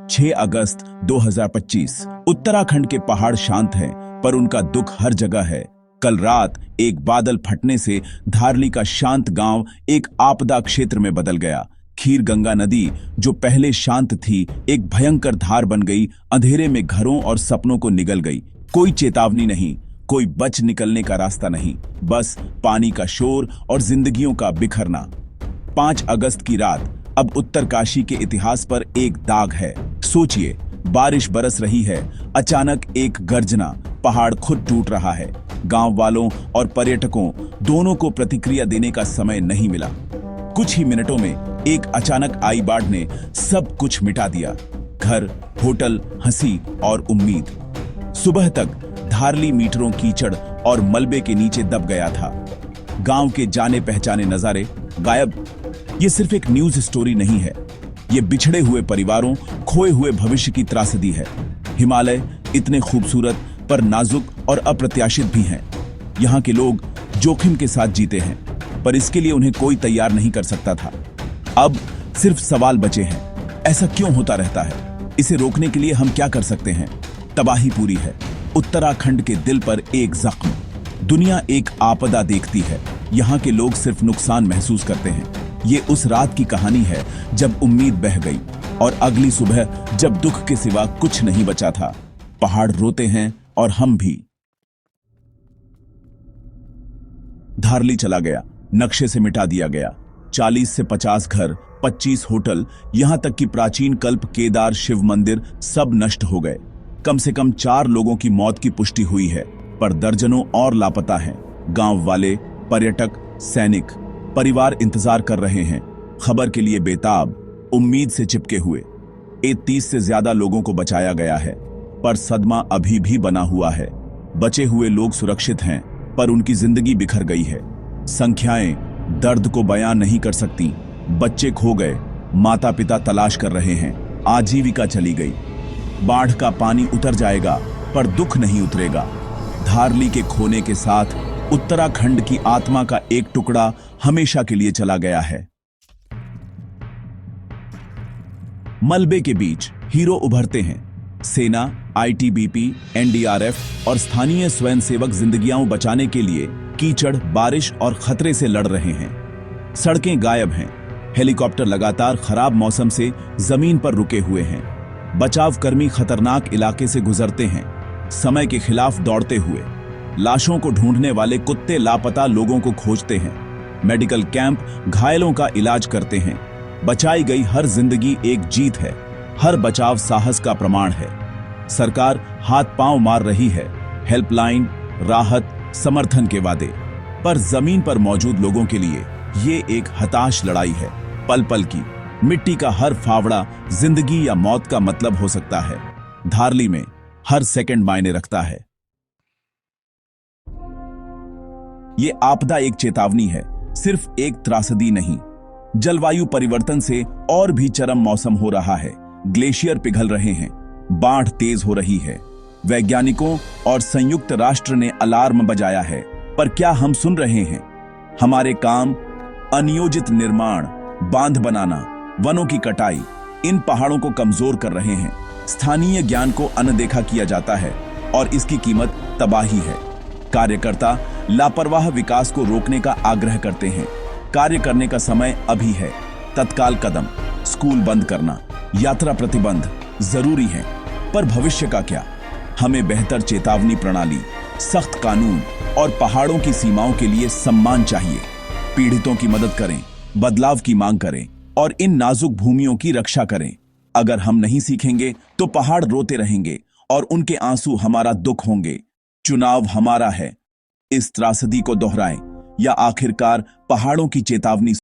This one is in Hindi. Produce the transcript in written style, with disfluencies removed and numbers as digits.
6 अगस्त 2025। उत्तराखंड के पहाड़ शांत हैं, पर उनका दुख हर जगह है। कल रात एक बादल फटने से धारली का शांत गांव एक आपदा क्षेत्र में बदल गया। खीर गंगा नदी, जो पहले शांत थी, एक भयंकर धार बन गई। अंधेरे में घरों और सपनों को निगल गई। कोई चेतावनी नहीं, कोई बच निकलने का रास्ता नहीं, बस पानी का शोर और जिंदगियों का बिखरना। 5 अगस्त की रात अब उत्तरकाशी के इतिहास पर एक दाग है। सोचिए, बारिश बरस रही है, अचानक एक गर्जना, पहाड़ खुद टूट रहा है। गांव वालों और पर्यटकों दोनों को प्रतिक्रिया देने का समय नहीं मिला। कुछ ही मिनटों में एक अचानक आई बाढ़ ने सब कुछ मिटा दिया। घर, होटल, हंसी और उम्मीद। सुबह तक धारली मीटरों कीचड़ और मलबे के नीचे दब गया था। गांव के जाने पहचाने नजारे गायब। ये सिर्फ एक न्यूज स्टोरी नहीं है, ये बिछड़े हुए परिवारों, खोए हुए भविष्य की त्रासदी है। हिमालय इतने खूबसूरत पर नाजुक और अप्रत्याशित भी हैं। यहाँ के लोग जोखिम के साथ जीते हैं, पर इसके लिए उन्हें कोई तैयार नहीं कर सकता था। अब सिर्फ सवाल बचे हैं, ऐसा क्यों होता रहता है? इसे रोकने के लिए हम क्या कर सकते हैं? तबाही पूरी है। उत्तराखंड के दिल पर एक जख्म। दुनिया एक आपदा देखती है, यहाँ के लोग सिर्फ नुकसान महसूस करते हैं। ये उस रात की कहानी है जब उम्मीद बह गई और अगली सुबह जब दुख के सिवा कुछ नहीं बचा था। पहाड़ रोते हैं और हम भी। धारली चला गया, नक्शे से मिटा दिया गया। 40 से 50 घर, 25 होटल, यहां तक कि प्राचीन कल्प केदार शिव मंदिर सब नष्ट हो गए। कम से कम 4 लोगों की मौत की पुष्टि हुई है, पर दर्जनों और लापता हैं। गांव वाले, पर्यटक, सैनिक, परिवार इंतजार कर रहे हैं, खबर के लिए बेताब, उम्मीद से चिपके हुए। 30 से ज्यादा लोगों को बचाया गया है, पर सदमा अभी भी बना हुआ है। बचे हुए लोग सुरक्षित हैं, पर उनकी जिंदगी बिखर गई है। संख्याएं दर्द को बयां नहीं कर सकती। बच्चे खो गए, माता पिता तलाश कर रहे हैं, आजीविका चली गई। बाढ़ का पानी उतर जाएगा, पर दुख नहीं उतरेगा। धारली के खोने के साथ उत्तराखंड की आत्मा का एक टुकड़ा हमेशा के लिए चला गया है। मलबे के बीच हीरो उभरते हैं। सेना, आईटीबीपी, एनडीआरएफ और स्थानीय स्वयंसेवक जिंदगियां बचाने के लिए कीचड़, बारिश और खतरे से लड़ रहे हैं। सड़कें गायब हैं। हेलीकॉप्टर लगातार खराब मौसम से जमीन पर रुके हुए हैं। बचाव कर्मी खतरनाक इलाके से गुजरते हैं, समय के खिलाफ दौड़ते हुए। लाशों को ढूंढने वाले कुत्ते लापता लोगों को खोजते हैं। मेडिकल कैंप घायलों का इलाज करते हैं। बचाई गई हर जिंदगी एक जीत है, हर बचाव साहस का प्रमाण है। सरकार हाथ पांव मार रही है, हेल्पलाइन, राहत, समर्थन के वादे, पर जमीन पर मौजूद लोगों के लिए ये एक हताश लड़ाई है। पल पल की मिट्टी का हर फावड़ा जिंदगी या मौत का मतलब हो सकता है। धारली में हर सेकंड मायने रखता है। ये आपदा एक चेतावनी है, सिर्फ एक त्रासदी नहीं। जलवायु परिवर्तन से और भी चरम मौसम हो रहा है। ग्लेशियर पिघल रहे हैं, बाढ़ तेज हो रही है। वैज्ञानिकों और संयुक्त राष्ट्र ने अलार्म बजाया है, पर क्या हम सुन रहे हैं? हमारे काम, अनियोजित निर्माण, बांध बनाना, वनों की कटाई, इन पहाड़ों को कमजोर कर रहे हैं। स्थानीय ज्ञान को अनदेखा किया जाता है और इसकी कीमत तबाही है। कार्यकर्ता लापरवाह विकास को रोकने का आग्रह करते हैं। कार्य करने का समय अभी है। तत्काल कदम, स्कूल बंद करना, यात्रा प्रतिबंध जरूरी है, पर भविष्य का क्या? हमें बेहतर चेतावनी प्रणाली, सख्त कानून और पहाड़ों की सीमाओं के लिए सम्मान चाहिए। पीड़ितों की मदद करें, बदलाव की मांग करें और इन नाजुक भूमियों की रक्षा करें। अगर हम नहीं सीखेंगे तो पहाड़ रोते रहेंगे और उनके आंसू हमारा दुख होंगे। चुनाव हमारा है। इस त्रासदी को दोहराएं या आखिरकार पहाड़ों की चेतावनी